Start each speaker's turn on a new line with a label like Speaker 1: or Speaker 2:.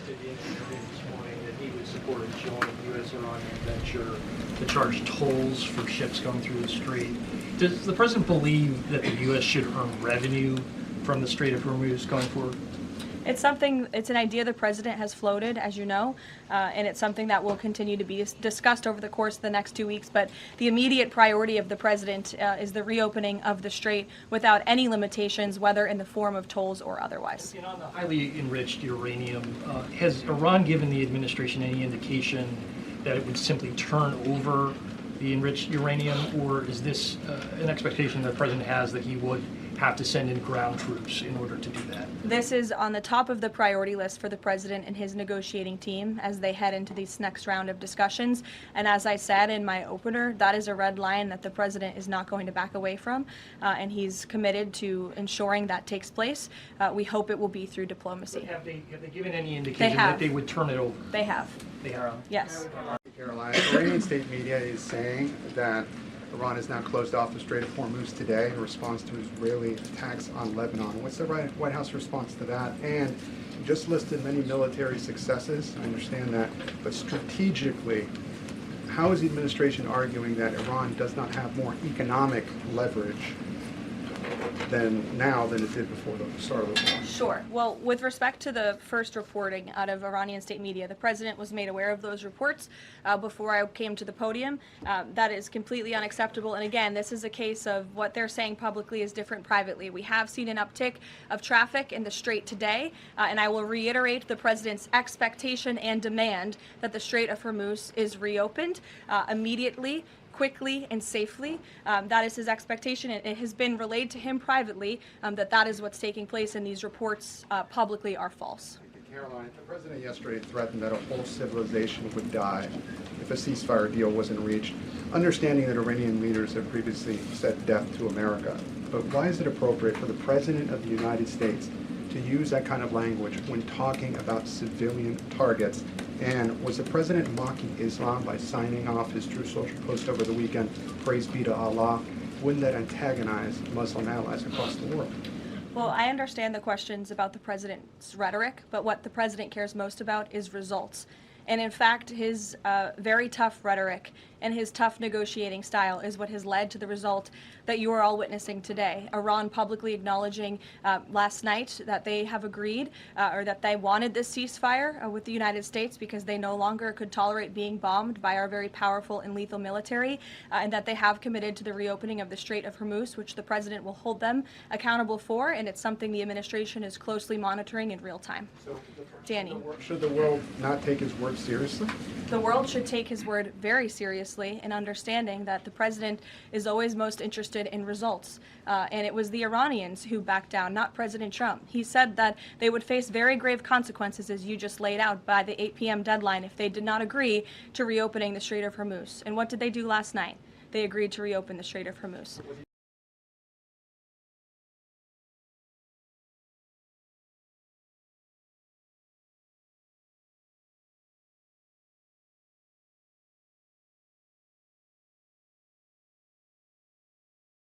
Speaker 1: suggested in an interview this morning that he would support a joint U.S.-Iranian venture to charge tolls for ships going through the strait. Does the president believe that the U.S. should earn revenue from the Strait of Hormuz going forward?
Speaker 2: It's an idea the president has floated, as you know, and it's something that will continue to be discussed over the course of the next 2 weeks. But the immediate priority of the president is the reopening of the strait without any limitations, whether in the form of tolls or otherwise.
Speaker 1: On the highly enriched uranium, has Iran given the administration any indication that it would simply turn over the enriched uranium, or is this an expectation that the president has that he would have to send in ground troops in order to do that?
Speaker 2: This is on the top of the priority list for the president and his negotiating team as they head into this next round of discussions. And as I said in my opener, that is a red line that the president is not going to back away from, and he's committed to ensuring that takes place. We hope it will be through diplomacy.
Speaker 1: But have they given any indication that they would turn it over?
Speaker 2: They have.
Speaker 1: They have.
Speaker 2: Yes.
Speaker 3: Caroline, Iranian state media is saying that Iran has now closed off the Strait of Hormuz today in response to Israeli attacks on Lebanon. What's the White House response to that? And you just listed many military successes, I understand that, but strategically, how is the administration arguing that Iran does not have more economic leverage than it did before the start of the war?
Speaker 2: Sure. Well, with respect to the first reporting out of Iranian state media, the president was made aware of those reports before I came to the podium. That is completely unacceptable. And again, this is a case of what they're saying publicly is different privately. We have seen an uptick of traffic in the strait today, and I will reiterate the president's expectation and demand that the Strait of Hormuz is reopened immediately, quickly and safely. That is his expectation. It has been relayed to him privately that is what's taking place, and these reports publicly are false.
Speaker 3: Caroline, the president yesterday threatened that a whole civilization would die if a ceasefire deal wasn't reached, understanding that Iranian leaders have previously said death to America. But why is it appropriate for the president of the United States to use that kind of language when talking about civilian targets? And was the president mocking Islam by signing off his True Social post over the weekend, praise be to Allah? Wouldn't that antagonize Muslim allies across the world?
Speaker 2: Well, I understand the questions about the president's rhetoric, but what the president cares most about is results. And in fact, his very tough rhetoric and his tough negotiating style is what has led to the result that you are all witnessing today. Iran publicly acknowledging last night that they have agreed or that they wanted this ceasefire with the United States because they no longer could tolerate being bombed by our very powerful and lethal military, and that they have committed to the reopening of the Strait of Hormuz, which the president will hold them accountable for, and it's something the administration is closely monitoring in real time.
Speaker 3: So,
Speaker 2: Danny.
Speaker 3: Should the world not take his word seriously?
Speaker 2: The world should take his word very seriously in understanding that the president is always most interested in results. And it was the Iranians who backed down, not President Trump. He said that they would face very grave consequences, as you just laid out, by the 8 p.m. deadline if they did not agree to reopening the Strait of Hormuz. And what did they do last night? They agreed to reopen the Strait of Hormuz.